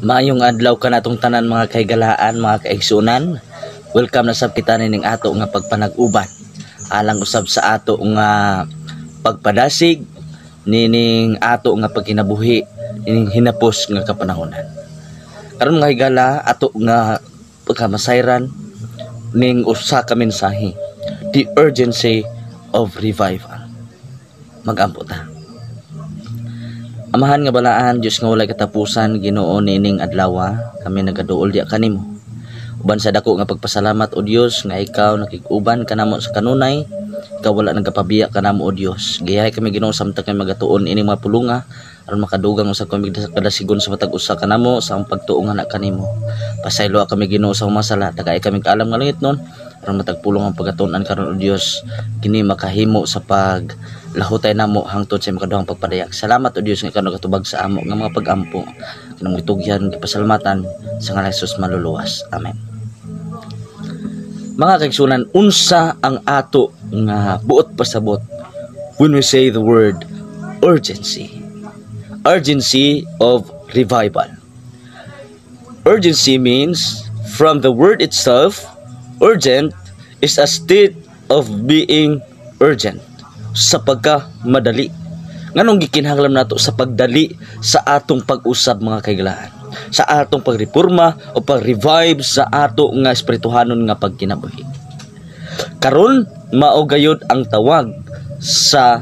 Maayong adlaw ka natong tanan mga kaigalaan, mga kaigsunan. Welcome na sab kita ning ato nga pagpanag-uban. Alang usab sa ato nga pagpadasig nining ato nga pagkinabuhi nining hinapos nga kapanahonan. Karon mga higala ato nga pagkamasayran ning usa ka mensahe, the urgency of revival. Magampo ta. Amahan nga balaan, Diyos nga walay katapusan, Ginoo nining adlaw, kami nagaduol diya kanimo. Uban sa dako nga pagpasalamat o Dios nga ikaw nakig-uban kanamo sa kanunay, ikaw wala nagapabiya kanamo o Dios. Giyahay kami Ginoo samtang kami magatuon ining mga pulunga aron makadugang usa kami kadasigon sa matag usa kanamo sa ang pagtuong anak kanimo. Pasaylo kami Ginoo sa umasala, tagay kami kaalam nga langit nun aron matagpulong ang pagatuon karon o Dios kini makahimo sa pag lahutay namo hangtod sa makaduhang pagpadayag. Salamat o Dios nga ikaw nagatubag sa amo nga mga pag-ampo kanang gitugyan gipasalamatan sa ngalan ni Jesus maluluwas. Amen. Mga kaigsunan, unsa ang ato nga buot pasabot when we say the word urgency? Urgency of revival. Urgency means, from the word itself, urgent is a state of being urgent, sa pagka-madali. Nganong gikinahanglan nato sa pagdali sa atong pag-usab mga kaigalaan, sa atong pagreforma o pag-revive sa ato nga espirituhanon nga pagkinabuhi. Karon mao gayud ang tawag sa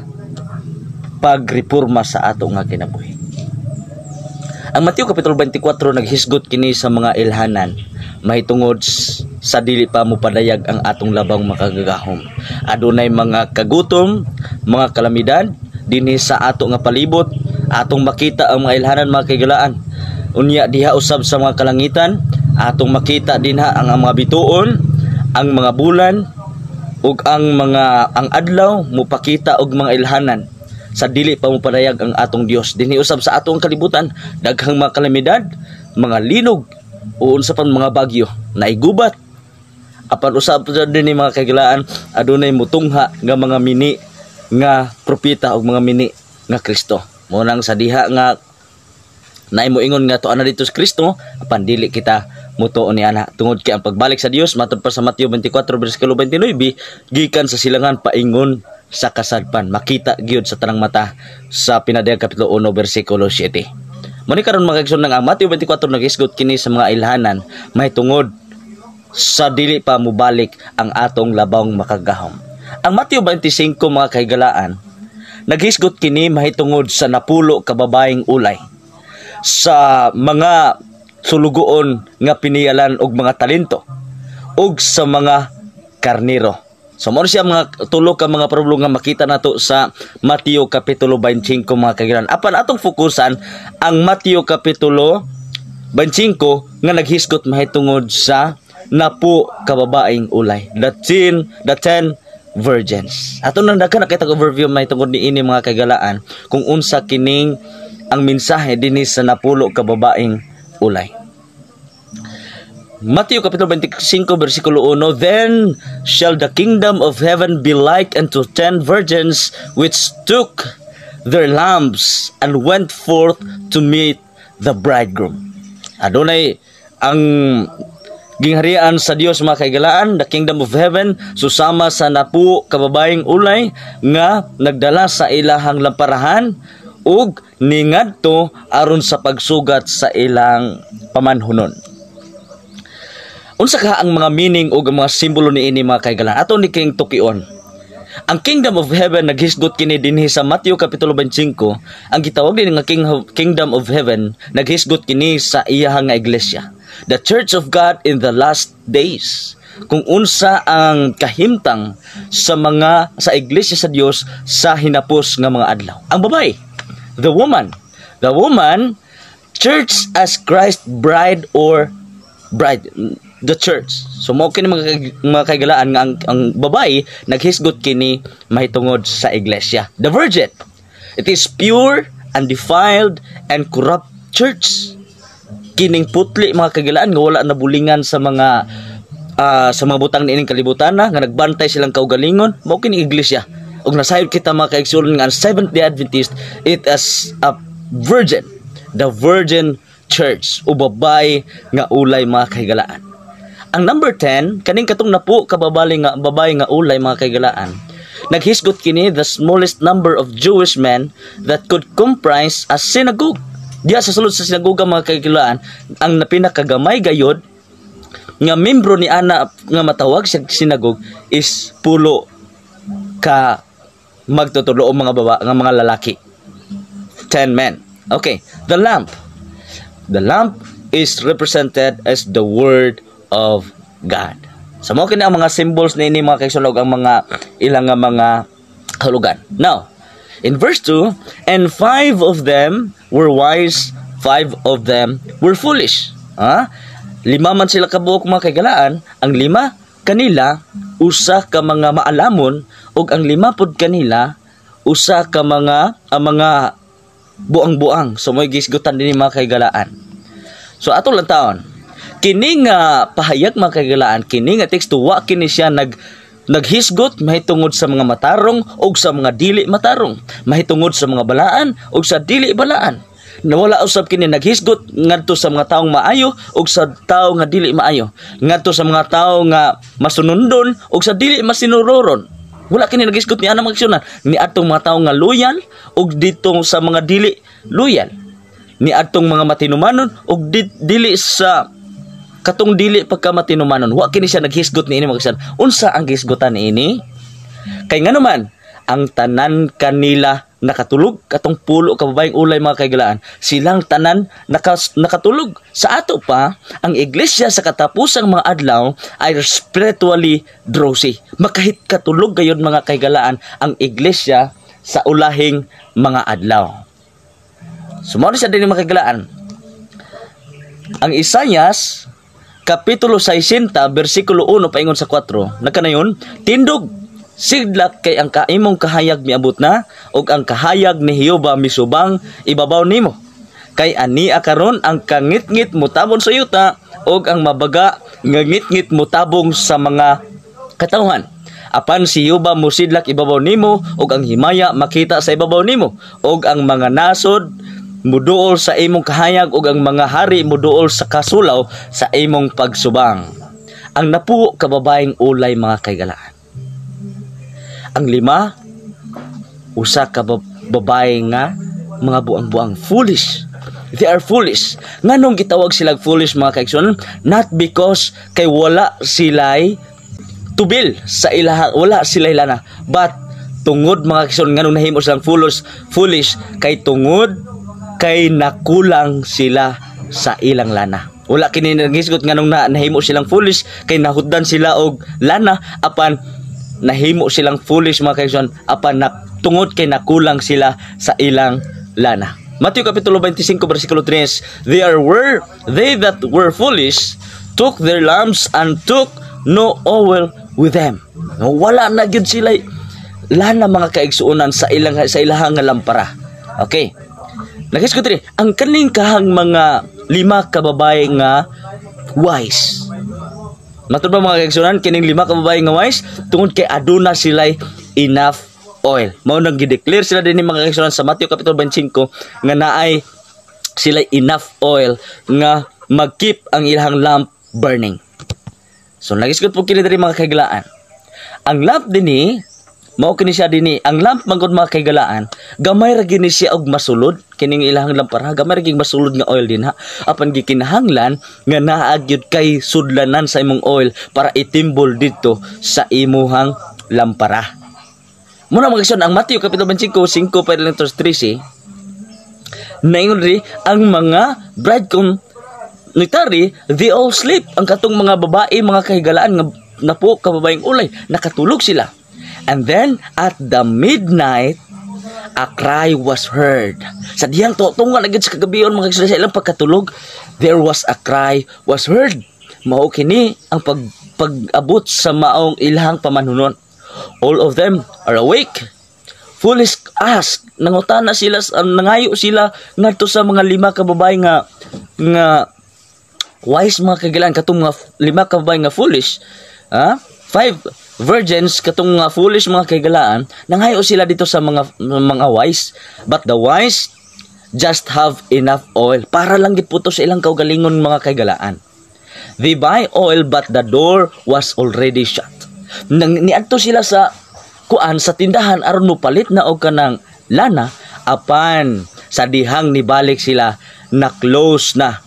pagreforma sa ato nga kinabuhi. Ang Mateo kapitulo 24 naghisgot kini sa mga ilhanan mahitungod sa dili pa mo padayag ang atong labang makagagahom. Adunay mga kagutom, mga kalamidad dinhi sa ato nga palibot, atong makita ang mga ilhanan mga kaigalaan. Unya diha usab sa mga kalangitan, atong makita dinha ang mga bituon, ang mga bulan ug ang adlaw mupakita og mga ilhanan sa dili pa mo padayag ang atong Dios. Dinhi usab sa atong kalibutan, daghang mga kalamidad, mga linog o unsa pa mga bagyo naigubat. Apan usab din ni mga kaigalaan, adunay mutungha nga mga mini nga propeta ug mga mini nga Kristo. Mo nang sa diha nga naay mo ingon nga tuan na dito sa Kristo, apan dili kita mutuon ni ana tungod kay ang pagbalik sa Dios matod pa sa Mateo 24 bersikulo 29 gikan sa silangan paingon sa kasadpan, makita gyud sa tanang mata sa pinadayag kapitulo 1 bersikulo 7. Muni karon magagsun ng ang Mateo 24 nagisgot kini sa mga ilhanan mahitungod sa dili pa mubalik ang atong labang makagahom. Ang Mateo 25 mga kaigalaan naghisgot kini mahitungod sa napulo ka babaeng ulay sa mga sulugoon nga piniyalan og mga talento ug sa mga karnero. So mo siya mga tulo ka mga problem nga makita nato sa Mateo kapitulo 25 mga kaigalaan. Apan atong fokusan ang Mateo kapitulo 25 nga naghisgot mahitungod sa napu ka babaeng ulay, the 10 virgins. Ato nang daghan nakita ko overview mahitungod niini mga kaigalaan kung unsa kining ang mensahe dinhi sa napulo ka babaeng ulay. Mateo kapitulo 25 bersikulo 1, then shall the kingdom of heaven be like unto 10 virgins which took their lamps and went forth to meet the bridegroom. Adunay ang gingharian sa Dios mga kaigalaan, the kingdom of heaven susama sa napu kababaeng ulay nga nagdala sa ilahang lamparahan ug ningadto aron sa pagsugat sa ilang pamanhunon. Unsa ka ang mga meaning o mga simbolo niini mga kaigalaan? Ato ni king tukion. Ang kingdom of heaven naghisgot kini dinhi sa Mateo kapitulo 25. Ang gitawag din nga kingdom of heaven naghisgot kini sa iyahang nga iglesia, the church of God in the last days. Kung unsa ang kahimtang sa iglesia sa Dios sa hinapos nga mga adlaw. Ang babae, the woman, church as Christ bride or bride, the church. So mao kini mga kaigalaan nga ang babae naghisgot kini mahitungod sa iglesia. The virgin, it is pure, undefiled, and corrupt church. Kining putli mga kaigalaan nga wala nabulingan sa mga butang niining kalibutan nga nagbantay silang kaugalingon, mao kini iglesia. Ug nasayod kita mga kaigsunan nga Seventh-day Adventist, it as a virgin, the virgin church o babay nga ulay mga kahigalaan. Ang number 10 kaning katong napo ka babae nga ulay mga kahigalaan. Naghisgot kini the smallest number of Jewish men that could comprise a synagogue. Diya sa sulod sa sinagoga mga kahigalaan, ang napinakagamay gayod nga membro ni ana nga matawag sa sinagogue is pulo ka magtutulo o mga mga lalaki. 10 men. Okay, the lamp. The lamp is represented as the word of God. So mo kini ang mga symbols ni ini mga kaisulog ang mga ilang nga mga hulugan. Now, in verse 2, and 5 of them were wise, 5 of them were foolish. Lima man sila kabuok mga kaigalaan, ang 5 kanila usa ka mga maalamon ug ang 5 pod kanila usa ka mga buang-buang. So mo'y gisgutan din mga kaigalaan. So ato lang taon, kini nga pahayag mga kaigalaan, kini nga teksto wa kini siya naghisgot mahitungod sa mga matarong ug sa mga dili matarong, mahitungod sa mga balaan ug sa dili balaan. Nawala usab kini naghisgot ngadto sa mga taong maayo ug sa tao nga dili maayo, ngadto sa mga tao nga masunundon ug sa dili masinuroron. Wala kini naghisgot ni ana magsyonan ni atong mga tao nga loyal ug dito sa mga dili loyal, ni atong mga matinumanon ug dili sa katong dili pagka matinumanon. Wa kini siya naghisgot ni ini magsyonan. Unsa ang gisgotan ni ini? Kay nganuman ang tanan kanila nakatulog, katong pulo ka babaeng ulay mga kaigalaan, silang tanan nakatulog. Sa ato pa, ang iglesia sa katapusang mga adlaw ay spiritually drowsy. Makahit katulog gayon mga kaigalaan ang iglesia sa ulahing mga adlaw. Sumali sa din mga kaigalaan. Ang Isaias kapitulo 60 bersikulo 1 paingon sa 4, nagkanayon, tindog sidlak kay ang kaimong kahayag miabot na ug ang kahayag ni Jehova misubang ibabaw nimo. Kay ania karon ang kangit-ngit mutabon sa yuta ug ang mabaga nga ngit-ngit mutabong sa mga katawhan. Apan si Jehova mosidlak ibabaw nimo ug ang himaya makita sa ibabaw nimo ug ang mga nasod muduol sa imong kahayag ug ang mga hari muduol sa kasulaw sa imong pagsubang. Ang napuo ka babaeng ulay mga kaigalaan. Ang 5 usa ka babae nga mga buang-buang, foolish. They are foolish. Nganong gitawag sila foolish mga kaigsoon? Not because kay wala sila'y tubil sa ilaha, wala sila ilana, but tungod mga kaigsoon nganong nahimo silang foolish kay tungod kay nakulang sila sa ilang lana. Wala kini nagisgot nganong nahimo silang foolish kay nahuddan sila og lana, apan nahimo silang foolish mga kaigsoon apan tungod kay nakulang sila sa ilang lana. Mateo kapitulo 25 bersikulo 3, they that were foolish took their lamps and took no oil with them. Wala na gyud sila lana mga kaigsuonan sa ilahang nga lampara. Okay. Nagisgot rin ang kaning kahang mga 5 ka babae nga wise. Matod ba mga kaigsuonan kining 5 ka babae nga wise tungod kay aduna sila'y enough oil. Mao nang gideclare sila dinhi mga kaigsuonan sa Mateo kapitulo 25 nga naay sila'y enough oil nga mag-keep ang ilang lamp burning. So nagisgot po kini diri mga kaigalaan. Ang lamp dinhi mao kini siya dinhi, ang lamp mangod mga kaigalaan, gamay ra gini siya og masulod kining ilahang lampara, gamay ra gini masulod nga oil din ha. Apan gikinahanglan nga naa gyud kay sudlanan sa imong oil para itimbol dito sa imuhang lampara. Muna mga kaigsoon, ang Mateo kapitulo 25 5:13 naingon ri ang mga bridegroom nitari, they all sleep. Ang katong mga babae mga kahigalaan nga napo ka babaeng ulay nakatulog sila. And then at the midnight a cry was heard. Sa diyang tunga na gid sa kagabion mga kaigsoon sa ilang pagkatulog, there was a cry was heard. Mao kini ang pag-abot sa maong ilahang pamanhunon. All of them are awake. Foolish ask, nangutana sila, nangayo sila ngadto sa mga 5 ka babae nga wise mga kaigalaan, katong mga 5 ka babae nga foolish. 5 virgins katong mga foolish mga kaigalaan, nangayo sila dito sa mga wise. But the wise just have enough oil para lang giputo sa ilang kaugalingon mga kaigalaan. They buy oil but the door was already shut. Niadto sila sa kuan sa tindahan aron mopalit na og kanang lana, apan sa dihang nibalik sila na close na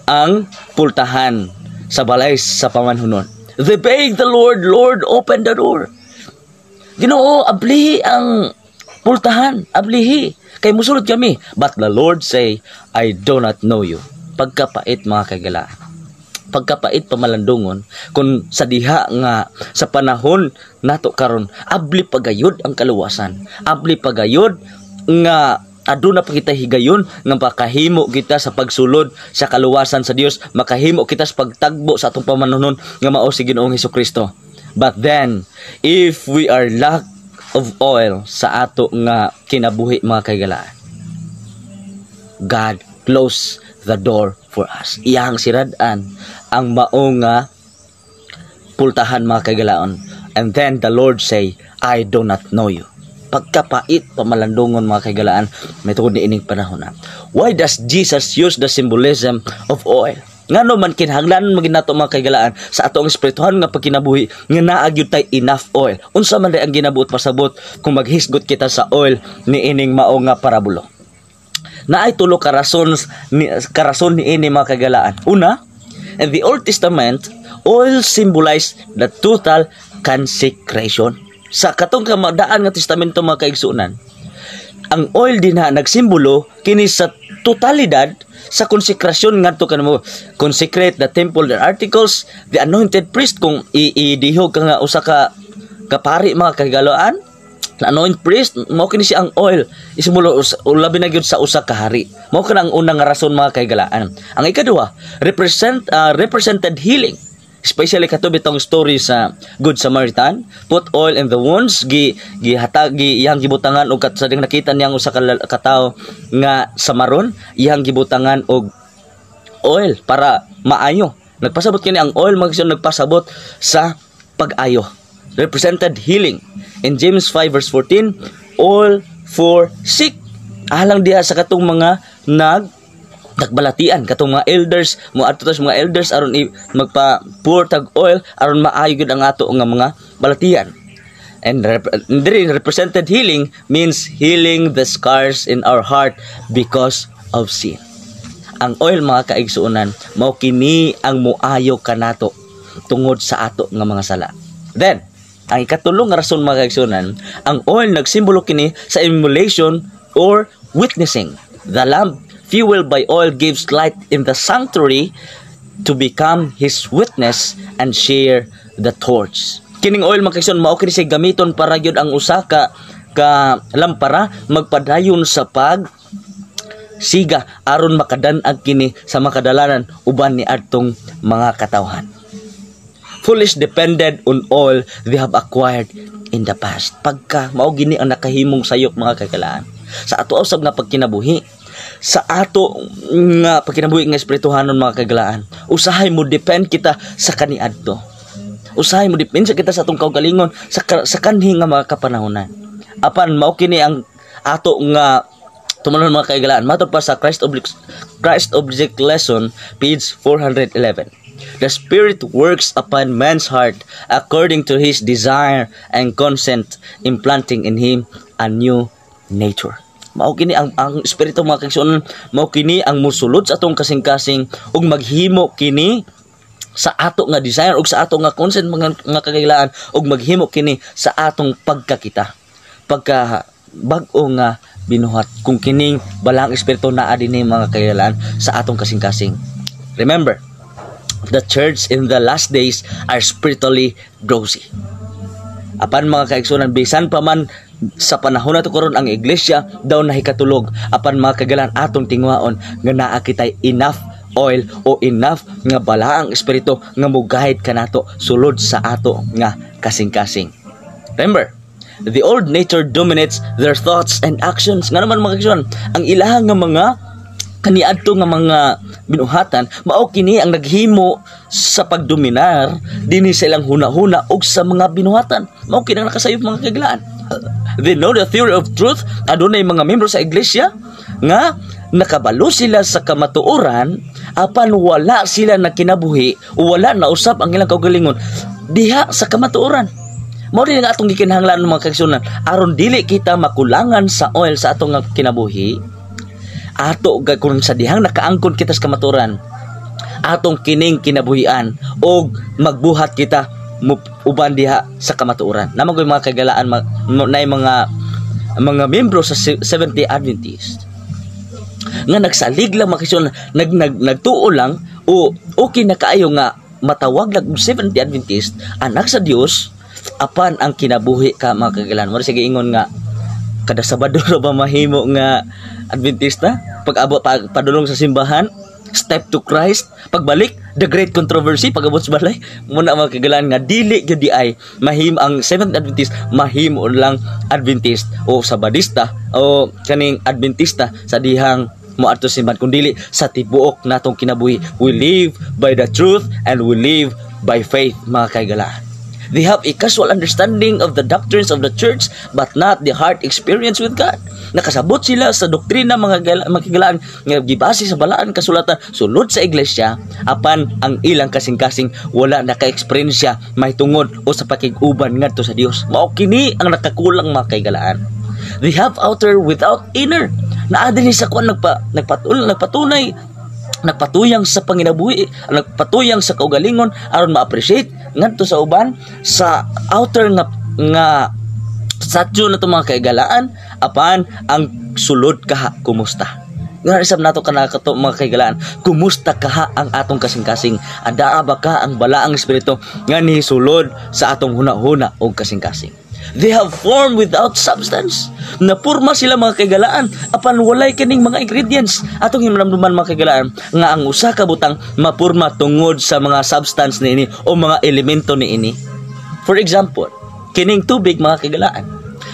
ang pultahan sa balay sa pamanhunon. They begged the Lord, Lord, open the door. Ginoo, ablihi ang pultahan, ablihi. Kay musulod kami. But the Lord say, I do not know you. Pagkapait mga kagalaan. Pagkapait pamalandungon, kung sa diha nga sa panahon nato karon, abli pagayod ang kaluwasan. Abli pagayod nga aduna pa kita higayon nga makahimo kita sa pagsulod sa kaluwasan sa Dios, makahimo kita sa pagtagbo sa atong pamanunon nga mao si Ginoong Hesukristo. But then, if we are lack of oil sa ato nga kinabuhi mga kaigalaan, God close the door for us. Iyang siradan ang mao nga pultahan mga kaigalaan. And then the Lord say, I do not know you. Pagkapait pamalandungon mga kaigalaan, may tungod ni ining panahon na. Why does Jesus use the symbolism of oil? Ngano man kinahanglan maginato mga kaigalaan sa atong espirituhan nga pagkinabuhi nga naa gyud tay enough oil. Unsa man day ang ginabuot pasabot kung maghisgot kita sa oil ni ining mao nga parabulo. Naay tulo ka rason ni ini mga kaigalaan. Una, in the Old Testament, oil symbolized the total consecration. Sa katong kamadaan nga testamento mga kaigsunan, ang oil din na nagsimbolo kini sa totalidad sa konsekrasyon ngadto kanimo. Consecrate the temple, the articles, the anointed priest. Kung idihog ka nga usa ka kapari mga kagalaan, na anointed priest, mao kini siya ang oil isimbolo labi na gyud sa usa ka hari. Mao kana ang unang rason mga kagalaan. Ang ikaduha, represented healing. Especially kato bitong story sa Good Samaritan, put oil in the wounds, gihatag iyang gibutangan og katsading nakita niyang usa ka tawo nga samaron, iyang gibutangan og oil para maayo. Nagpasabot kini ang oil nagpasabot sa pag-ayo. Represented healing. In James 5 verse 14, oil for sick. Alang diha sa katong mga nagbalatian katong mga elders, mga elders aron magpa-pour tag oil aron maayo gid ang ato nga mga balatian. And represented healing means healing the scars in our heart because of sin. Ang oil mga kaigsuonan mao kini ang moayo kanato tungod sa ato nga mga sala. Then ang ikatulong nga rason mga kaigsuonan, ang oil nagsimbolo kini sa emulation or witnessing. The lamp fueled by oil gives light in the sanctuary to become his witness and share the torch. Kining oil mga kaigsuonan mao kini siya gamiton para gyud ang usa ka lampara magpadayon sa siga aron makadan-ag kini sa makadalanan uban ni adtong mga katawhan. Foolish depended on oil they have acquired in the past. Pagka mao gini ang nakahimong sayop mga kagalaan sa ato usab nga pagkinabuhi, sa ato nga pagkinabuhi nga espirituhanon mga kagalaan, usahay mo depend kita sa kaniadto. Usahay mo depend sa kita sa atong kaugalingon sa kanhi nga mga kapanahonan. Apan mao kini ang ato nga tumalon mga kaigalaan. Matod pa sa Christ Object Lesson, page 411. The Spirit works upon man's heart according to his desire and consent, implanting in him a new nature. Mao kini ang Espiritu mga kaigsuonan, mao kini ang musulod sa atong kasing-kasing ug maghimo kini sa ato nga desire ug sa ato nga consent mga kagailaan ug maghimo kini sa atong pagkakita. Pagka bag-o nga binuhat kung kining balang espiritu naa dinhi mga kagailaan sa atong kasing-kasing. Remember, the church in the last days are spiritually drowsy. Apan mga kaigsuonan, bisan pa man sa panahon nato karon ang iglesia daw nahikatulog, apan mga kagalan atong tingwaon nga naa kitay enough oil o enough nga balaang espiritu nga mugahid kanato sulod sa ato nga kasing-kasing. Remember, the old nature dominates their thoughts and actions. Nga naman mga kaigsuonan, ang ilaha nga mga kaniadto nga mga binuhatan mao kini ang naghimo sa pagdominar dinhi sa ilang hunahuna ug sa mga binuhatan. Mao kini ang nakasayop mga kaglaan. They know the theory of truth. Adunay mga membro sa iglesia nga nakabalo sila sa kamatuoran apan wala sila na kinabuhi o wala na usab ang ilang kaugalingon diha sa kamatuoran. Mao din nga atong gikinahanglan ng mga kaigsunan aron dili kita makulangan sa oil sa atong kinabuhi. Ato kung sa dihang nakaangkon kita sa kamatuoran atong kining kinabuhian og magbuhat kita uban diha sa kamatuoran. Namang mga kagalaan na mga membro sa Seventh-day Adventist nga nagsalig lang makisyon nagtuo lang o okay na kaayo nga matawag lang Seventh-day Adventist anak sa Dios apan ang kinabuhi ka mga kagalaan. Mo sige ingon nga kada Sabado ra ba mahimo nga Adventista pag-abot padulong sa simbahan step to Christ pagbalik the great controversy pag-abot sa balay muna mga kagalaan nga dili gyud di ay mahim ang Seventh Adventist mahimo lang Adventist o Sabadista o kaning Adventista sa dihang moadto simbahan kun dili sa tibuok natong kinabuhi. We live by the truth and we live by faith mga kagalaan. They have a casual understanding of the doctrines of the church but not the heart experience with God. Nakasabot sila sa doktrina mga kagalaan nga gibase sa balaan kasulatan sulod sa iglesia apan ang ilang kasing-kasing wala naka-eksperyensya mahitungod o sa pakig-uban ngadto sa Dios. Mao kini ang nakakulang mga kagalaan. They have outer without inner. Naa dinhi sa kuan nagpatuyang sa panginabuhi, nagpatuyang sa kaugalingon aron ma-appreciate ngadto sa uban sa outer nga statue na mga kaigalaan apan ang sulod kaha kumusta. Nga isab nato kana kato mga kaigalaan, kumusta kaha ang atong kasing-kasing? Adaa ba ka ang balaang espiritu nga nisulod sa atong hunahuna og kasing-kasing? They have form without substance. Napurma sila mga kaigalaan apan walay kining mga ingredients. Atong himramduman mga kaigalaan nga ang usa ka butang mapurma tungod sa mga substance niini o mga elemento niini. For example, kining tubig mga kaigalaan.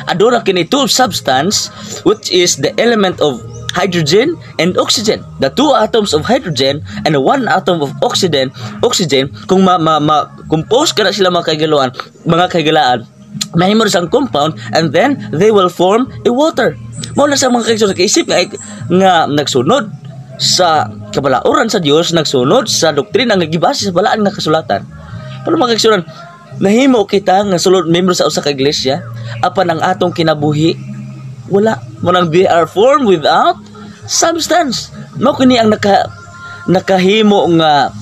Aduna kini two substance which is the element of hydrogen and oxygen. The two atoms of hydrogen and the one atom of oxygen kung compose kana sila mga kaigalaan mahimo sang compound and then they will form a water. Mao na sa mga kaigsunan kaisip nga nagsunod sa kabalauran sa Dios, nagsunod sa doktrina nga gibase sa balaan nga kasulatan. Pero mga kaigsunan, nahimo kita nga sulod membro sa usa ka iglesia apan ang atong kinabuhi wala mo nang they are formed without substance. Mao kini ang nakahimo nga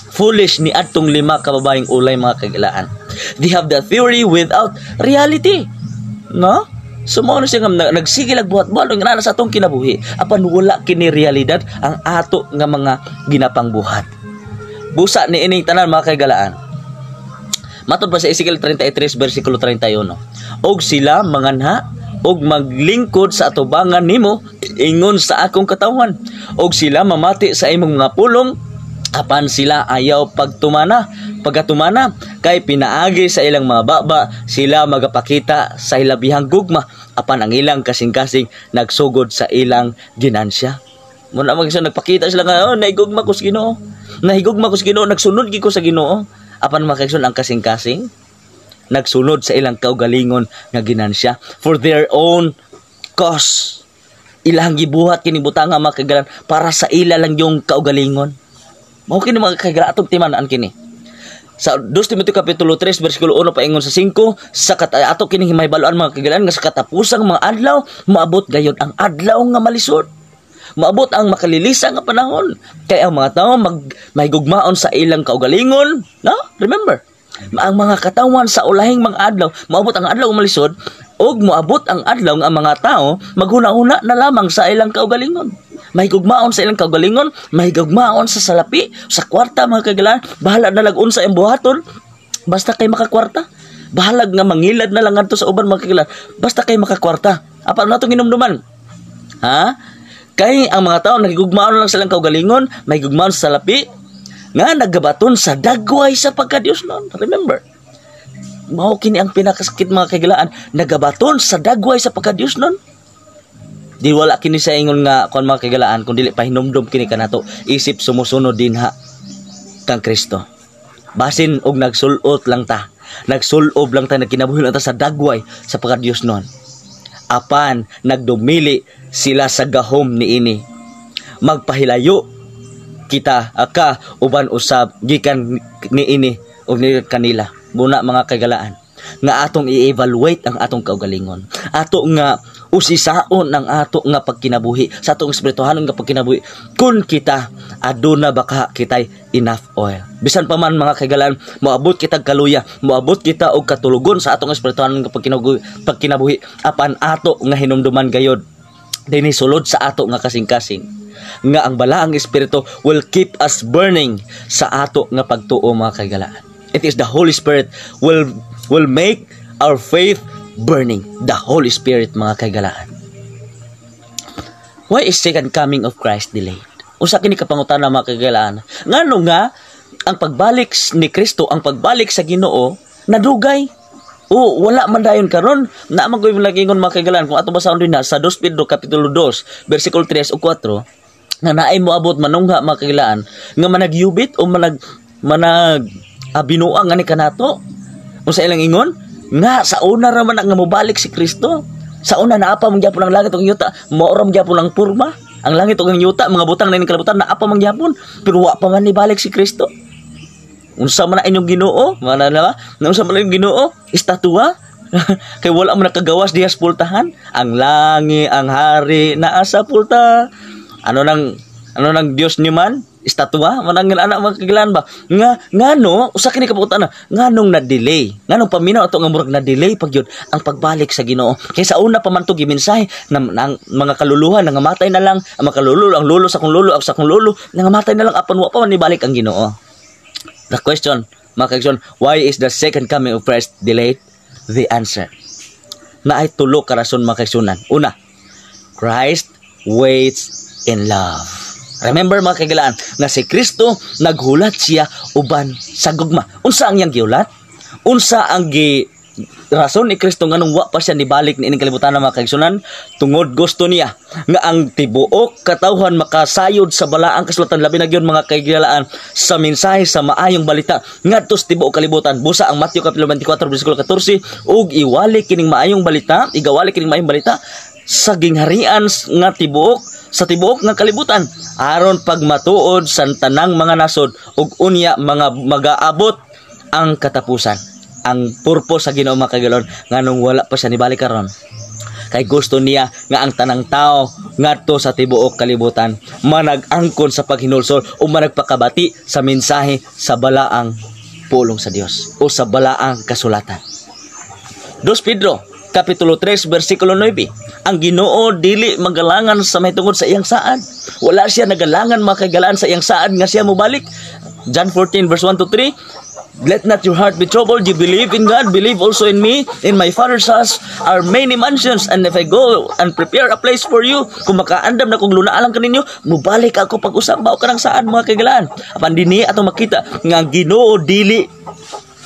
foolish ni atong 5 ka babaeng ulay mga kaigalaan. They have the theory without reality. No? So mo siya nga nagsigil buhat-buhat nga na sa atong kinabuhi apan wala kini realidad ang ato nga mga ginapangbuhat. Busa ni ining tanan mga kaigalaan. Matod pa sa Ezekiel 33 bersikulo 31. Og sila manganha og maglingkod sa atubangan nimo ingon sa akong katawan. Og sila mamati sa imong mga pulong apan sila ayaw pagatumana kay pinaagi sa ilang mga baba sila magapakita sa hilabihang gugma apan ang ilang kasing-kasing nagsugod sa ilang ginansya. Muna nagpakita sila nga nahigugma ko sa Ginoo, nagsunod gid ko sa Ginoo apan makaigsoon ang kasing-kasing nagsunod sa ilang kaugalingon nga ginansya for their own cause. Ilang gibuhat kini butanga mga kaigalan para sa ila lang yung kaugalingon. Mao kini mga kaigalan atong timan-an kini. Sa 2 Timoteo kapitulo 3 bersikulo 1 paingon sa 5 sa ato kini himay-balo-an mga kaigalan nga sa katapusang mga adlaw maabot gayud ang adlaw nga malisod. Maabot ang makalilisa nga panahon kay ang mga tawo mahigugmaon sa ilang kaugalingon, no? Remember, ang mga katawan sa ulahing mga adlaw maabot ang adlaw malisod ug moabot ang adlaw nga mga tao maghuna-huna na lamang sa ilang kaugalingon. Mahigugmaon sa ilang kaugalingon, mahigugmaon sa salapi, sa kwarta mga kaigalan, bahala na lag unsa ang buhaton basta kay makakwarta. Bahalag nga mangilad na lang adto sa uban mga kaigalan basta kay makakwarta. Apa nato ginumduman? Ha? Kay ang mga tao nagigugmaon lang sa ilang kaugalingon, mahigugmaon sa salapi nga nagabaton sa dagway sa pagka-Dios noon. Remember, mao kini ang pinakasakit mga kaigalaan, nagabaton sa dagway sa pagka-Dios noon. Di wala kini sa ingon nga kon mga kaigalaan kun dili pahinumdom kini kanato isip sumusunod din ha kang Kristo. Basin og nagsulot lang ta Nagsulob lang ta, nagkinabuhi lang ta sa dagway sa pagka-Dios noon. Apan nagdumili sila sa gahom niini. Magpahilayo kita aka uban usab gikan niini o ni kanila. Muna mga kagalaan nga atong i-evaluate ang atong kaugalingon. Ato nga usisaon ang ato nga pagkinabuhi sa atong espirituhanon nga pagkinabuhi. Kung kita aduna baka kitay enough oil. Bisan pa man mga kagalaan, moabot kita kaluya, moabot kita og katulugon sa atong espirituhanon nga pagkinabuhi. Apan ato nga hinumduman gayod dinhi sulod sa ato nga kasing-kasing nga ang balaang espiritu will keep us burning sa ato nga pagtuo mga kagalaan. It is the Holy Spirit will make our faith burning. The Holy Spirit mga kagalaan. Why is second coming of Christ delayed? Usa kini kapangutana mga kagalaan. Ngano nga ang pagbalik ni Kristo, ang pagbalik sa Ginoo nadugay? O wala man dayon karon. Na man ko lagingon mga kagalaan kung ato basahon din na sa 2 Pedro kapitulo 2 versikulo 3 o 4 nga naay moabot manungha mga kagalaan nga managyubit o binuang nga ni kanato. Unsa ilang ingon? Nga sa una ra man nga mobalik si Kristo. Sa una naapa man gyapon ang langit ug yuta, mao ra man gyapon ang purma. Ang langit ug ang yuta, mga butang na ning kalabutan naapa man gyapon, pero wa pa man ni balik si Kristo. Unsa man na inyong Ginoo? Mana na ba? Unsa man inyong Ginoo? Estatwa? Kay wala man nakagawas diha sa pultahan. Ang langit, ang hari naa sa pulta. Ano nang Dios ni man? Estatwa? Manangil anak mga kagilaan ba? Ngano, usa kini kabutan na, nganong na-delay? Nganong paminaw ato nga murag na-delay pagyud ang pagbalik sa Ginoo? Kay sa una pa man to gimensahe na mga kaluluhan nangamatay na lang, ang mga kalululo, ang lulo sa kong lulo, sa kong lulo, nangamatay na lang apan wa pa man ibalik ang Ginoo. The question, mga kaigsyon, why is the second coming of Christ delayed? The answer. Na ay tulo ka rason mga kaigsunan. Una, Christ waits in love. Remember mga kaigalaan, nga si Kristo naghulat siya uban sa gugma. Unsa ang iyang giulat? Unsa ang rason ni Kristo nganong wa pa siya nibalik ni ining kalibutan mga kaigsunan? Tungod gusto niya nga ang tibuok katawhan makasayod sa balaang kasulatan, labi na gyud mga kaigalaan sa mensahe sa maayong balita ngadto sa tibuok kalibutan. Busa ang Mateo kapitulo 24 bersikulo 14 ug igawali kining maayong balita sa gingharian nga tibuok sa tibuok nga kalibutan aron pagmatuod sa tanang mga nasod ug unya mga magaabot ang katapusan. Ang purpose sa Ginoo mga kaigalon nganong wala pa siya nibalik karon kay gusto niya nga ang tanang tao ngadto sa tibuok kalibutan manag-angkon sa paghinulsol o managpakabati sa mensahe sa balaang pulong sa Dios o sa balaang kasulatan. 2 Pedro kapitulo 3 bersikulo 9. Ang Ginoo dili magalangan sa may tungod sa iyang saad. Wala siya nagalangan mga kaigalaan sa iyang saad nga siya mobalik. John 14 verse 1 to 3. Let not your heart be troubled. You believe in God, believe also in me. In my Father's house are many mansions, and if I go and prepare a place for you, kung makaandam na kung lunaalang kaninyo, mubalik ako pag-usap ba o kanang saan mga kaigalaan. Apan dinhi atong makita nga Ginoo dili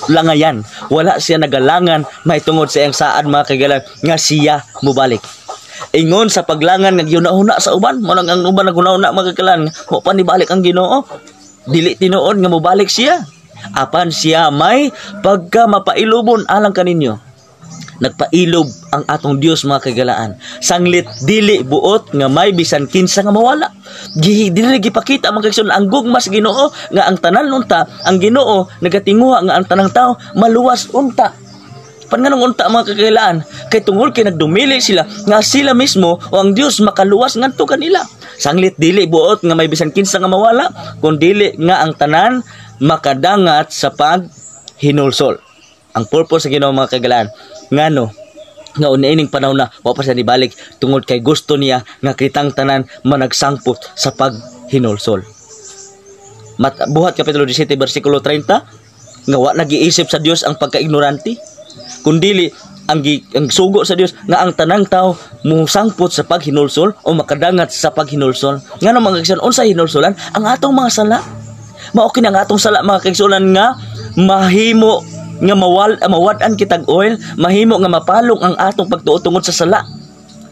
langayan. Wala siya nagalangan may tungod sa iyang saad mga kaigalaan nga siya mubalik. Ingon sa paglangan nga ginahuna sa uban, mo nang ang uban nagunahuna mga kaigalaan, mo pa nibalik ang Ginoo. Dili tinuod nga mubalik siya. Apan siya may pagka mapailubon alang kaninyo. Nagpailob ang atong Dios mga kaigalaan. Sanglit dili buot nga may bisan kinsa nga mawala. Dili gipakita mga kaigsoon ang gugma sa Ginoo nga ang tanan unta, ang Ginoo nagatinguha nga ang tanang tao maluwas unta. Panganong unta mga kaigalaan kay tungod kay nagdumili sila nga sila mismo o ang Dios makaluwas ngadto kanila. Sanglit dili buot nga may bisan kinsa nga mawala, kun dili nga ang tanan makadangat sa paghinulsol. Ang purpose sa Ginoo mga kaigalaan ngano nga uniining panahon na wa pa siya nibalik tungod kay gusto niya nga kitang tanan managsangpot sa paghinulsol. Buhat kapitulo 17 bersikulo 30 nga wa nag-iisip sa Dios ang pagkaignorante kundili ang sugo sa Dios nga ang tanang tao musangpot sa paghinulsol o makadangat sa paghinulsol. Ngano mga kaigsoon unsa hinulsolan? Ang atong mga sala. Mao kini ang atong sala mga kaigsunan nga mahimo nga mawad-an kitag oil, mahimo nga mapalong ang atong pagtuo tungod sa sala.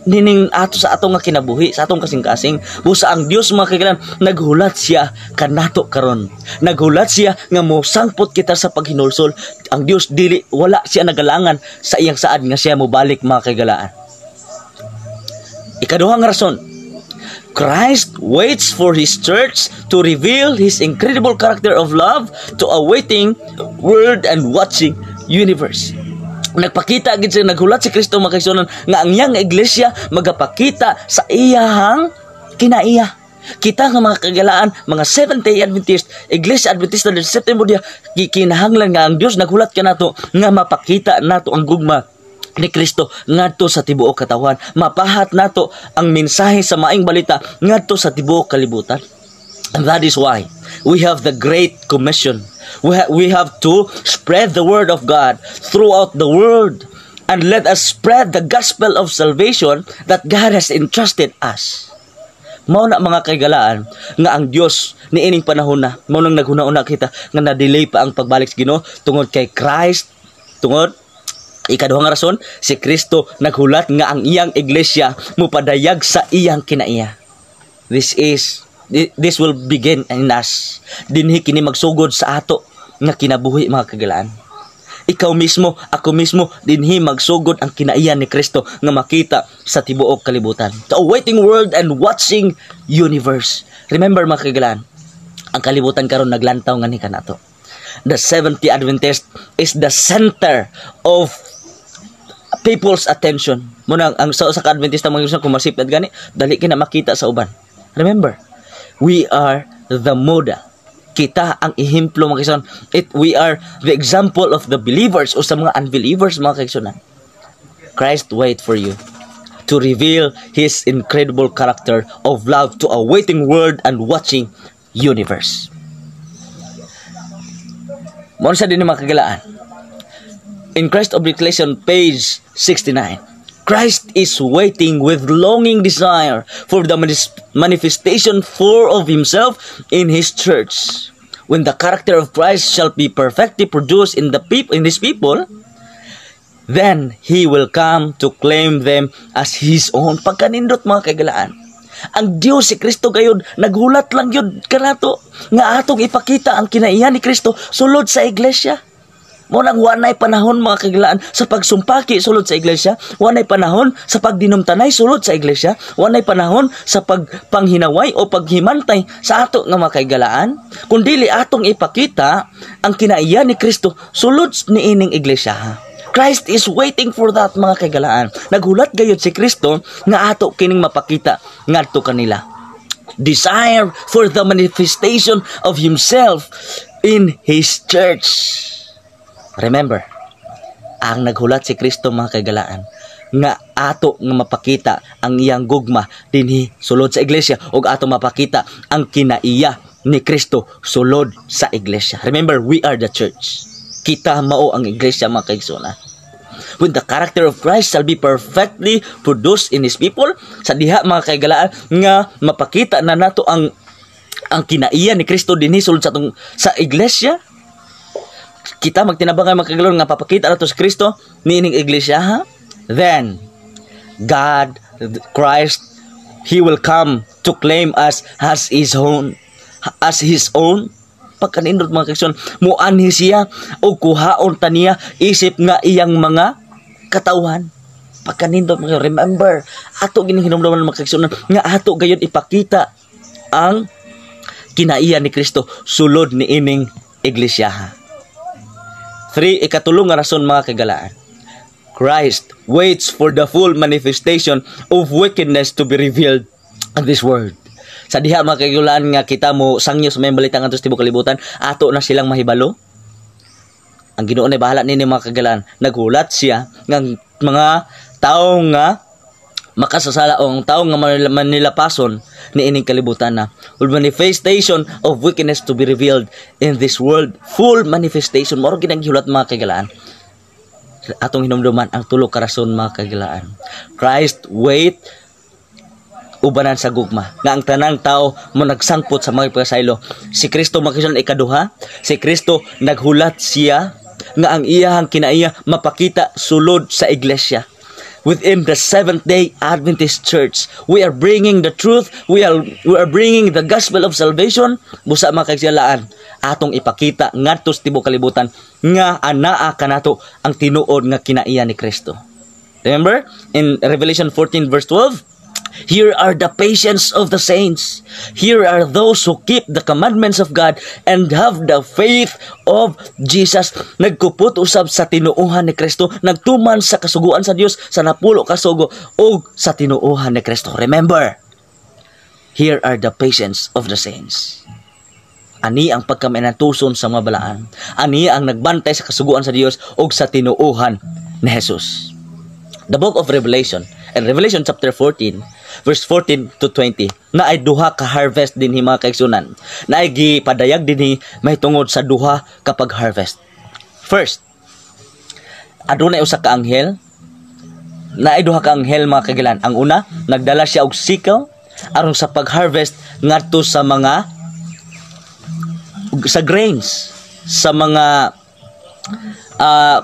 nining ato sa atong nga kinabuhi, sa atong kasing-kasing. Busa ang Dios mga kaigalan, naghulat siya kanato karon. Naghulat siya nga mosangpot kita sa paghinulsol. Ang Dios dili wala siya nagalangan sa iyang saad nga siya mobalik mga kaigalaan. Ikaduhang rason, Christ waits for His church to reveal His incredible character of love to a waiting world and watching universe. Nagpakita gid siya, naghulat si Kristo mga kaigsunan nga ang iyang iglesia magapakita sa iyahang kinaiya. Kita nga mga kagalaan, mga Seventh-day Adventist, Iglesia Adventista del September dia, kinahanglan nga ang Dios naghulat kanato nga mapakita nato ang gugma ni Kristo ngadto sa tibuok katawhan. Mapahat nato ang mensahe sa maayong balita ngadto sa tibuok kalibutan. And that is why we have the Great Commission. We have to spread the word of God throughout the world, and let us spread the gospel of salvation that God has entrusted us. Mao na mga kaigalaan nga ang Dios niining panahon na mao nang naghuna-una kita nga na-delay pa ang pagbalik sa Ginoo tungod kay Christ. Tungod ikaduhang rason, si Kristo naghulat nga ang iyang iglesia mupadayag sa iyang kinaiya. This will begin in us. Dinhi kini magsugod sa ato nga kinabuhi mga kagalaan. Ikaw mismo, ako mismo, dinhi magsugod ang kinaiyan ni Kristo nga makita sa tibuok kalibutan. The waiting world and watching universe. Remember mga kagalaan, ang kalibutan karon naglantaw nga ni kanato. The Seventh-day Adventist is the center of people's attention. Muna ang sa ka-Adventista mga kung masipad gani, dali kina makita sa uban. Remember, we are the model. Kita ang ehemplo mga kaigsunan. We are the example of the believers o sa mga unbelievers mga kaigsunan. Christ wait for you to reveal His incredible character of love to a waiting world and watching universe. Mo sa din mga kagalaan. In Christ of Revelation, page 69, Christ is waiting with longing desire for the manifestation of Himself in His church. When the character of Christ shall be perfectly produced in His people, then He will come to claim them as His own. Pagkanindot mga kaigalaan, ang Dios si Kristo gayud naghulat lang yun kanato nga atong ipakita ang kinaiya ni Kristo sulod sa iglesia. Munang wanay panahon mga kaigalaan sa pagsumpaki sulod sa iglesia, wanay panahon sa pagdinumtanay sulod sa iglesia, wanay panahon sa pagpanghinaway o paghimantay sa ato nga mga kaigalaan, kundili atong ipakita ang kinaiya ni Kristo sulod ni ining iglesia. Christ is waiting for that mga kaigalaan. Naghulat gayud si Kristo nga ato kining mapakita ngadto kanila. Desire for the manifestation of Himself in His church. Remember, ang naghulat si Kristo mga kaigalaan nga ato nga mapakita ang iyang gugma dinhi sulod sa iglesia ug ato mapakita ang kinaiya ni Kristo sulod sa iglesia. Remember, we are the church. Kita mao ang iglesia mga kaigsunan. When the character of Christ shall be perfectly produced in His people, sa diha mga kaigalaan nga mapakita na nato ang kinaiya ni Kristo dinhi sulod sa iglesia. Kita magtinabangan mga kaigalaan nga papakita nato sa Kristo niining iglesia ha? Then God, Christ, He will come to claim us as His own. Pagkanindot mga kaigsunan, muanhi siya o kuhaon ta niya isip nga iyang mga katawan. Pagkanindot mga, remember, ato gining hinumduman mga kaigsunan nga ato gayon ipakita ang kinaiya ni Kristo sulod ni ining iglesia. 3, ikatulong nga rason mga kaigalaan. Christ waits for the full manifestation of wickedness to be revealed in this world. Sa diha mga kaigalaan nga kita mo sangyo sa may balita ngadto sa tibuok kalibutan, ato na silang mahibalo. Ang Ginoo na bahala nini mga kaigalaan. Naghulat siya ng mga tao nga makasasala o ang tao nga manilapason ni ining kalibutan na full manifestation of wickedness to be revealed in this world. Full manifestation. Mao ginaghiulat mga kaigalaan. Atong hinumduman ang tulo ka rason mga kaigalaan. Christ wait ubanan sa gugma nga ang tanang tao mo nagsangpot sa mga pagkasaylo. Si Kristo makisunan ikaduha, si Kristo naghulat siya nga ang iyang kinaiya mapakita sulod sa iglesia. within the Seventh-day Adventist Church. We are bringing the truth. We are bringing the gospel of salvation. Busa mga kaigsunan, atong ipakita ngadto sa tibuok kalibutan nga anaa kanato ang tinuod nga kinaiya ni Kristo. Remember in Revelation 14 verse 12, here are the patience of the saints. Here are those who keep the commandments of God and have the faith of Jesus. Nagkupot usab sa tinuohan ni Kristo, nagtuman sa kasuguan sa Dios, sa napulo ka sugo ug sa tinuohan ni Kristo. Remember, here are the patience of the saints. Ani ang pagkaminatuson sa mga balaan. Ani ang nagbantay sa kasuguan sa Dios ug sa tinuohan ni Jesus. The book of Revelation, in Revelation chapter 14, verse 14 to 20, na ay duha ka harvest din hi mga kaigsunan. Na ay gipadayag din hi may tungod sa duha kapag harvest. First, adunay usa ka anghel, na ay duha ka anghel mga kaigilan. Ang una, nagdala siya og sickle aron sa pag-harvest ngadto sa mga sa grains, sa mga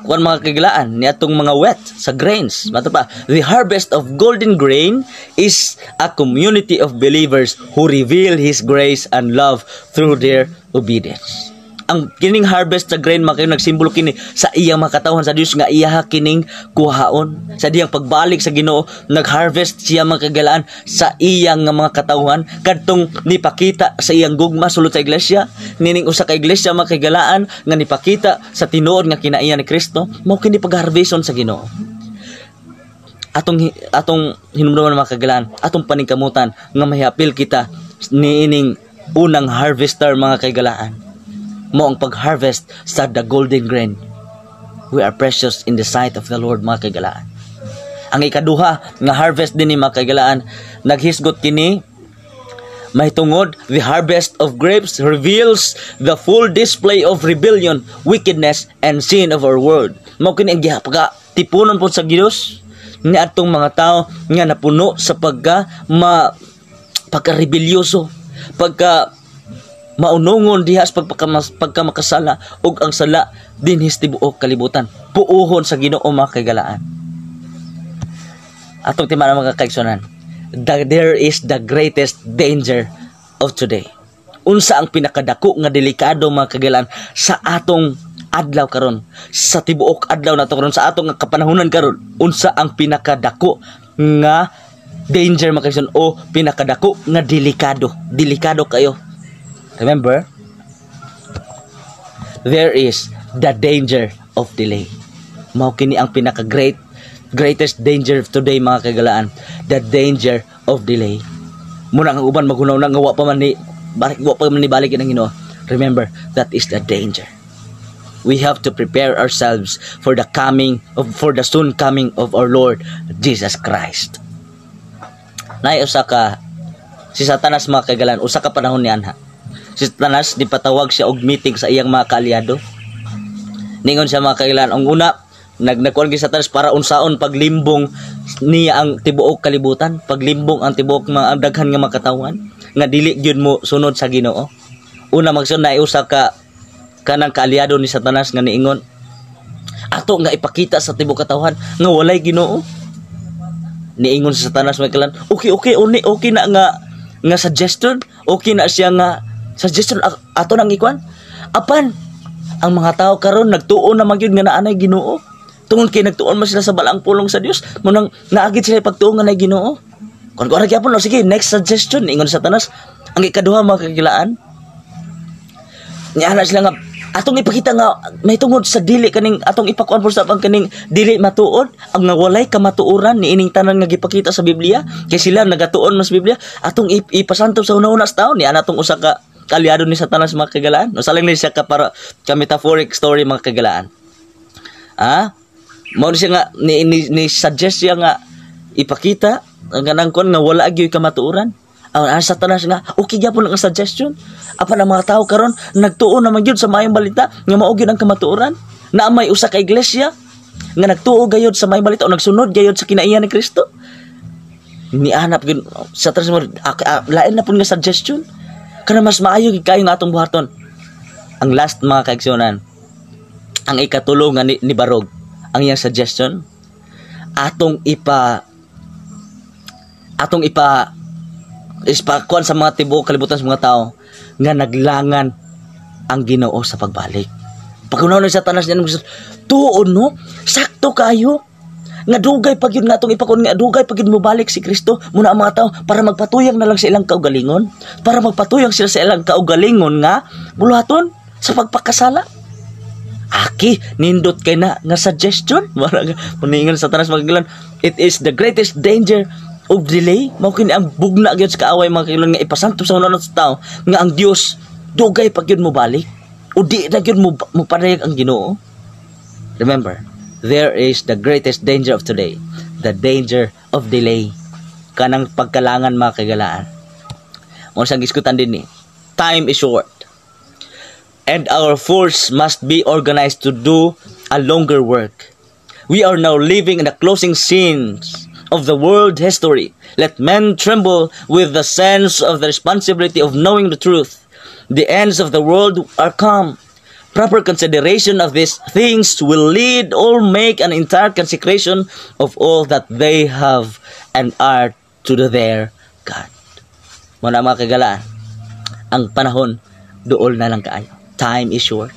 kuan mga kagilaan ni atong mga wet sa grains. Mato pa, the harvest of golden grain is a community of believers who reveal His grace and love through their obedience. Ang kining harvest sa grain mga kayo nagsimbolo kini sa iyang makatawhan sa Dios nga iya kining kuhaon sa diyang pagbalik sa Ginoo. Nag-harvest siya mga kagalaan sa iyang nga mga katawhan kadtong nipakita sa iyang gugma sulod sa iglesia. Nining usa ka iglesia mga kagalaan nga nipakita sa tinuod nga kinaiya ni Kristo, mao kini pag-harveston sa Ginoo. Atong hinumduman mga kagalaan, atong paningkamutan nga mahapil kita niining unang harvester mga kagalaan. Mo ang pag-harvest sa the golden grain. We are precious in the sight of the Lord mga kaigalaan. Ang ikaduha nga harvest din ni mga kaigalaan, naghisgot kini may tungod, the harvest of grapes reveals the full display of rebellion, wickedness, and sin of our world. Mao kini ang tipunon po sa Dios ni atong mga tao nga napuno sa pagka-rebelyoso, maunungon dihas pagkamakasala ug ang sala dinhis tibuok kalibutan. Puuhon sa Ginoo mga kaigalaan. Atong timana mga kaigsunan, there is the greatest danger of today. Unsa ang pinakadako nga delikado mga kaigalaan sa atong adlaw karon, sa tibuok adlaw nato karon, sa atong kapanahunan karon? Unsa ang pinakadako nga danger mga kaigsunan o pinakadako nga delikado kayo? Remember, there is the danger of delay. Mao kini ang greatest danger today mga kagalaan, the danger of delay. Muna ang uban maghunaw na nga wa pa man ni balik ng Ginoo. Remember, that is the danger. We have to prepare ourselves for the soon coming of our Lord Jesus Christ. Nay usa ka si Satanas mga kagalaan, usa ka panahon ni anha. Si Satanas dipatawag siya og meeting sa iyang mga kaalyado. Ningon siya mga kailan, ang una nagkuan gi Satanas para unsaon paglimbong niya ang tibuok kalibutan, paglimbong ang tibuok mga daghan nga makatawhan nga dili gyud mo sunod sa Ginoo. Una magsun na usa ka kanang kaalyado ni Satanas nga niingon, ato nga ipakita sa tibuok katawhan nga walay Ginoo. Niingon si Satanas mga kailan, okay na nga suggestion, okay na siya nga suggestion ato nang ikuan. Apan ang mga tao karon nagtuon na magyud nga naanay Ginoo. Tungod kay nagtuon man sila sa balaang pulong sa Dios, munang naagid sila pagtuon nga nay Ginoo. Kun ora gyapon no, sige, next suggestion ingon sa Satanas. Ang ikaduha mga kagilaan, niana sila nga atong ipakita nga may tungod sa dili kaning atong ipakuan for sa kaning dili matuod, ang nga walay kamatuoran ni ining tanan nga gipakita sa Biblia. Kay sila nagatuon mas Biblia, atong ipasanto sa una-una sa taon ni ana tong usa ka kaalyado ni Satanas mga kagalaan. No, saling siya ka para ka metaphoric story mga kagalaan. Mao siya nga ni suggest siya nga ipakita ang ganang kon nga wala gyud kamatuoran. Ang Satanas nga okay gyapon ang suggestion. Apan ang mga tao karon nagtuo naman gyud sa maayong balita nga mao gyud ang kamatuoran. Na may usa ka iglesia nga nagtuo gayud sa maayong balita o nagsunod gayud sa kinaiya ni Kristo. Nianap gyud Satanas mo lain na pud nga suggestion. Kana mas maayo gid kayo nga atong buhaton. Ang last mga kaigsunan, ang ikatulo nga ni Barog, ang iyang suggestion, atong ispakuan sa mga tibuok kalibutan sa mga tao nga naglangan ang Ginoo sa pagbalik. Pagkunaw ni Satanas niya, tuon no, sakto kayo nga dugay pag yun nga itong ipakon nga dugay pag yun mo balik si Kristo muna ang mga tao para magpatuyang na lang sa ilang kaugalingon, para magpatuyang sila sa ilang kaugalingon nga buluhaton sa pagpakasala. Aki nindot kay na nga suggestion para puningan sa Satanas magagilan, it is the greatest danger of delay. Mao kini ang bugna gyud sa kaaway mga kailan nga ipasanto sa unang sa tao nga ang Dios dugay pag yun mo balik o di na yun mo parayag ang Ginoo. Remember, there is the greatest danger of today, the danger of delay, kanang pagkalangan mga kagalaan. Mo sang giskutan din ni, time is short and our force must be organized to do a longer work. We are now living in the closing scenes of the world history. Let men tremble with the sense of the responsibility of knowing the truth. The ends of the world are come. Proper consideration of these things will lead or make an entire consecration of all that they have and are to their God. Muna mga kagalaan, ang panahon duol na lang kaayo. Time is short.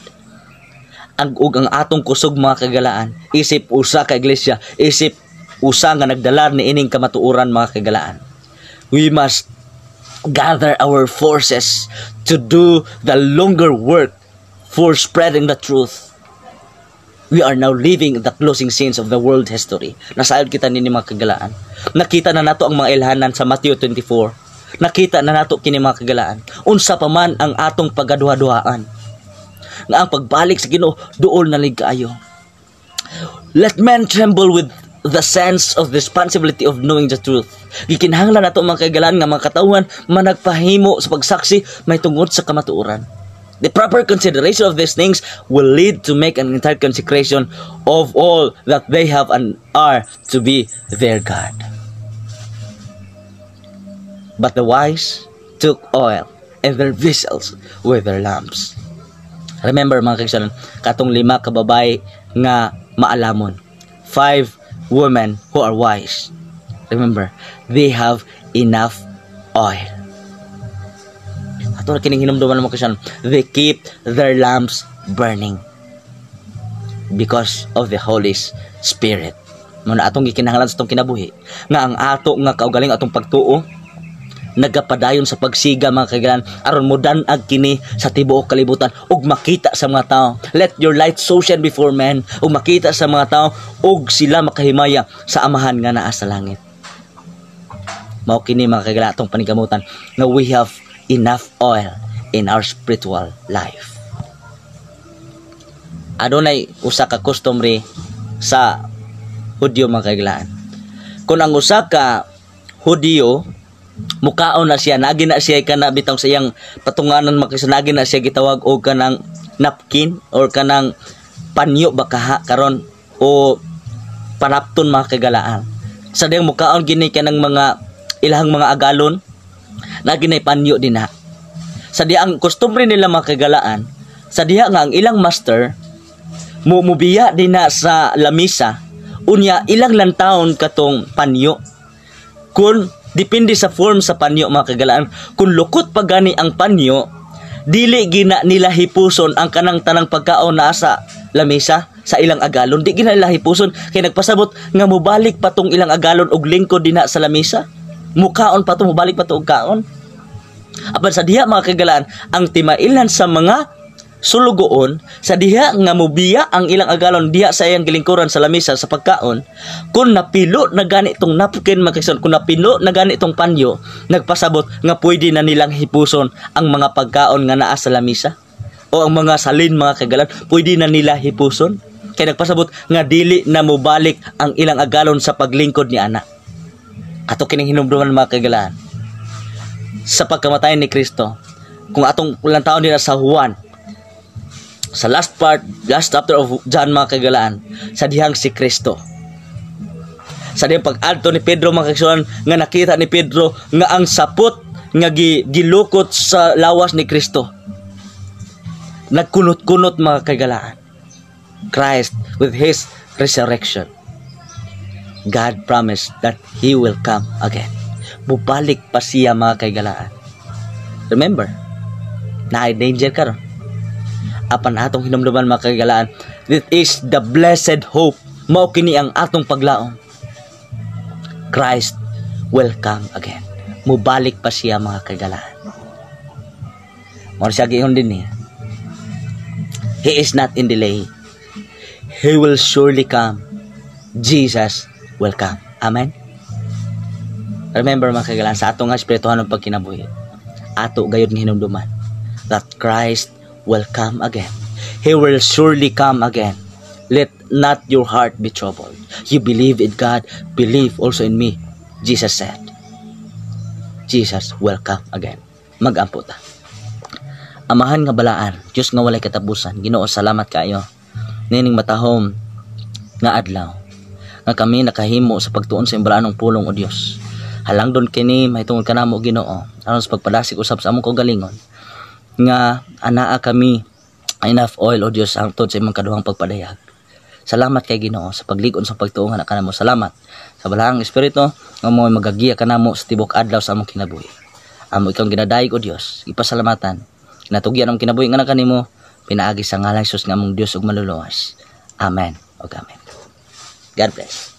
Ang atong kusog mga kagalaan, isip usa ka iglesia, isip usa nga nagdalar ni ining kamatuoran mga kagalaan. We must gather our forces to do the longer work for spreading the truth. We are now living the closing scenes of the world history. Nasayod kita nini mga kagalaan. Nakita na nato ang mga ilhanan sa Matthew 24. Nakita na nato kini mga kagalaan. Unsa pa man ang atong pagaduha-duhaan. Nga ang pagbalik sa Ginoo duol na lig kaayo. Let men tremble with the sense of the responsibility of knowing the truth. Gikinahanglan nato mga kagalaan nga mga katawhan managpahimo sa pagsaksi may tungod sa kamatuoran. The proper consideration of these things will lead to make an entire consecration of all that they have and are to be their God. But the wise took oil and their vessels with their lamps. Remember mga kaibigan, katong 5 kababay nga maalamon. 5 women who are wise. Remember, they have enough oil. Ato na kining hinumduman mo kaibigan, they keep their lamps burning because of the Holy Spirit. Muna atong gikinahanglan sa atong kinabuhi nga ang ato nga kaugaling atong pagtuo nagapadayon sa pagsiga mga kaibigan aron mo danag kini sa tibuok kalibutan ug makita sa mga tao. Let your light so shine before men ug makita sa mga tao ug sila makahimaya sa amahan nga naa sa langit. Mao kini mga kaibigan atong panigamutan na we have enough oil in our spiritual life. Adunay usa ka customary sa Hudyo mga kaibigan. Kung ang usa ka Hudyo mukaon na siya, nagi na siya kana bitang sa iyang patunganan makisanagi na siya gitawag og kanang napkin or kanang panyo baka karon o panapton mga kagalaan. Sa diyang mukaon gini kanang mga ilahang mga agalon nagi na panyo din na. Sa diya ang customary nila mga kagalaan, sa diya nga ang ilang master mubiya din na sa lamisa unya ilang lantawon katong panyo. Kun depende sa form sa panyo mga kagalaan. Kung lukot pa gani ang panyo, dili gina nila hipuson ang kanang tanang pagkaon na sa lamesa sa ilang agalon. Di gina nila hipuson kay nagpasabot nga mubalik pa tong ilang agalon og lingkod dinha sa lamesa. Mukaon pa to, mubalik pa to og kaon. Apan sa diha mga kagalaan, ang timailan sa mga sulugoon sa diha nga mobiya ang ilang agalon diha sa iyang gilingkuran sa lamesa sa pagkaon, kung napilo na gani itong napkin makison, kung napilo na gani itong panyo, nagpasabot nga pwede na nilang hipuson ang mga pagkaon nga naa sa lamesa o ang mga salin mga kagalan, pwede na nila hipuson kay nagpasabot nga dili na mobalik ang ilang agalon sa paglingkod ni ana. Ato kining hinumduman mga kagalan sa pagkamatay ni Kristo. Kung atong ulang taon nila sa Juan, sa last chapter of John mga kagalaan, sa dihang si Kristo, sa dihang pag-adto ni Pedro mga kagalaan, nga nakita ni Pedro nga ang sapot nga gilukot sa lawas ni Kristo, nagkunot-kunot mga kagalaan. Christ with His resurrection. God promised that He will come again. Bubalik pa siya mga kaigalaan. Remember, na-danger ka ron. Apan atong hinumduman mga kaigalaan, this is the blessed hope. Mao kini ang atong paglaom. Christ will come again. Mubalik pa siya mga kaigalaan. Mao siya giingon din niya. He is not in delay. He will surely come. Jesus will come. Amen. Remember mga kaigalaan, sa atong espirituhan ng pagkinabuhi, ato gayud nga hinumduman that Christ will come again. He will surely come again. Let not your heart be troubled. You believe in God, believe also in me. Jesus said, Jesus will come again. Mag-ampo ta. Amahan nga balaan, Diyos nga walay katapusan, Ginoo salamat kayo. Nining matahom nga adlaw, nga kami nakahimo sa pagtuon sa imbalanong pulong o Dios. Halangdon kini mahitungod kanamo Ginoo, aron sa pagpadasig usab sa among kaugalingon, nga anaa kami enough oil o Dios angtod sa imong kaduhang pagpadayag. Salamat kay Ginoo sa paglig-on sa pagtuon nga kanamo. Salamat sa balahang espiritu nga mo magagiya kanamo sa tibok adlaw sa among kinabuhi. Amo ikaw ginadayeg o Dios, ipasalamatan. Kinatugyan ang kinabuhi nga kanimo, pinaagi sa ngalan Jesus nga among Dios ug maluluwas. Amen. O amen. God bless.